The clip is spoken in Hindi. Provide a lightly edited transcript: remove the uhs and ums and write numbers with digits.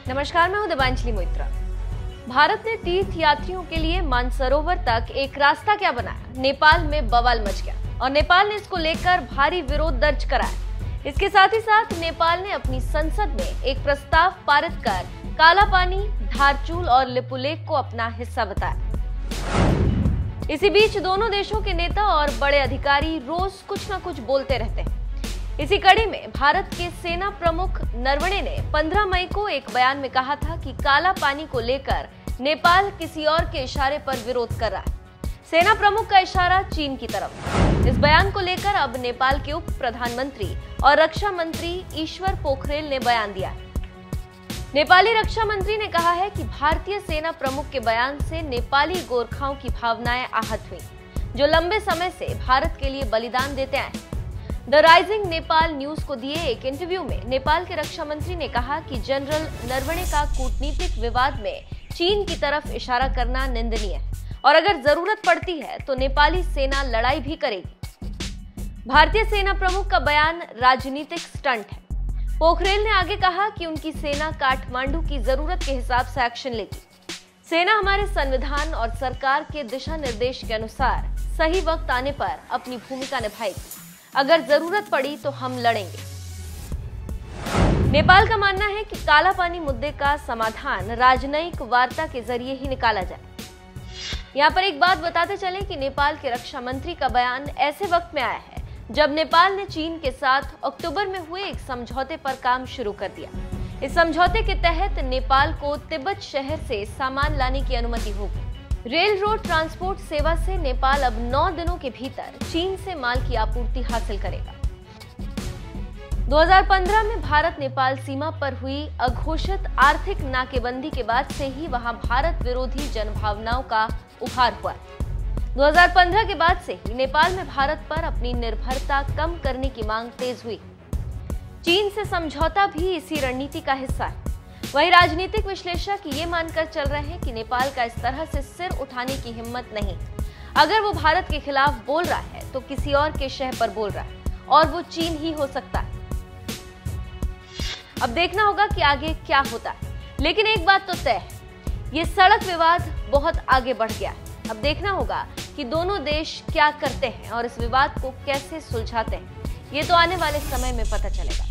नमस्कार, मैं हूं देवांजलि मोइत्रा। भारत ने तीर्थ यात्रियों के लिए मानसरोवर तक एक रास्ता क्या बनाया, नेपाल में बवाल मच गया और नेपाल ने इसको लेकर भारी विरोध दर्ज कराया। इसके साथ ही साथ नेपाल ने अपनी संसद में एक प्रस्ताव पारित कर काला पानी, धारचूल और लिपुलेख को अपना हिस्सा बताया। इसी बीच दोनों देशों के नेता और बड़े अधिकारी रोज कुछ न कुछ बोलते रहते हैं। इसी कड़ी में भारत के सेना प्रमुख नरवणे ने 15 मई को एक बयान में कहा था कि काला पानी को लेकर नेपाल किसी और के इशारे पर विरोध कर रहा है। सेना प्रमुख का इशारा चीन की तरफ। इस बयान को लेकर अब नेपाल के उप प्रधानमंत्री और रक्षा मंत्री ईश्वर पोखरेल ने बयान दिया है। नेपाली रक्षा मंत्री ने कहा है कि भारतीय सेना प्रमुख के बयान से नेपाली गोरखाओं की भावनाएं आहत हुई, जो लंबे समय से भारत के लिए बलिदान देते आए हैं। द राइजिंग नेपाल न्यूज को दिए एक इंटरव्यू में नेपाल के रक्षा मंत्री ने कहा कि जनरल नरवणे का कूटनीतिक विवाद में चीन की तरफ इशारा करना निंदनीय है और अगर जरूरत पड़ती है तो नेपाली सेना लड़ाई भी करेगी। भारतीय सेना प्रमुख का बयान राजनीतिक स्टंट है। पोखरेल ने आगे कहा कि उनकी सेना काठमांडू की जरूरत के हिसाब से एक्शन लेगी। सेना हमारे संविधान और सरकार के दिशा निर्देश के अनुसार सही वक्त आने पर अपनी भूमिका निभाएगी। अगर जरूरत पड़ी तो हम लड़ेंगे। नेपाल का मानना है कि काला पानी मुद्दे का समाधान राजनयिक वार्ता के जरिए ही निकाला जाए। यहाँ पर एक बात बताते चलें कि नेपाल के रक्षा मंत्री का बयान ऐसे वक्त में आया है जब नेपाल ने चीन के साथ अक्टूबर में हुए एक समझौते पर काम शुरू कर दिया। इस समझौते के तहत नेपाल को तिब्बत शहर से सामान लाने की अनुमति होगी। रेल रोड ट्रांसपोर्ट सेवा से नेपाल अब 9 दिनों के भीतर चीन से माल की आपूर्ति हासिल करेगा। 2015 में भारत नेपाल सीमा पर हुई अघोषित आर्थिक नाकेबंदी के बाद से ही वहां भारत विरोधी जनभावनाओं का उभार हुआ। 2015 के बाद से ही नेपाल में भारत पर अपनी निर्भरता कम करने की मांग तेज हुई। चीन से समझौता भी इसी रणनीति का हिस्सा है। वहीं राजनीतिक विश्लेषक ये मानकर चल रहे हैं कि नेपाल का इस तरह से सिर उठाने की हिम्मत नहीं। अगर वो भारत के खिलाफ बोल रहा है तो किसी और के शह पर बोल रहा है और वो चीन ही हो सकता है। अब देखना होगा कि आगे क्या होता है, लेकिन एक बात तो तय है, ये सड़क विवाद बहुत आगे बढ़ गया है। अब देखना होगा कि दोनों देश क्या करते हैं और इस विवाद को कैसे सुलझाते हैं। ये तो आने वाले समय में पता चलेगा।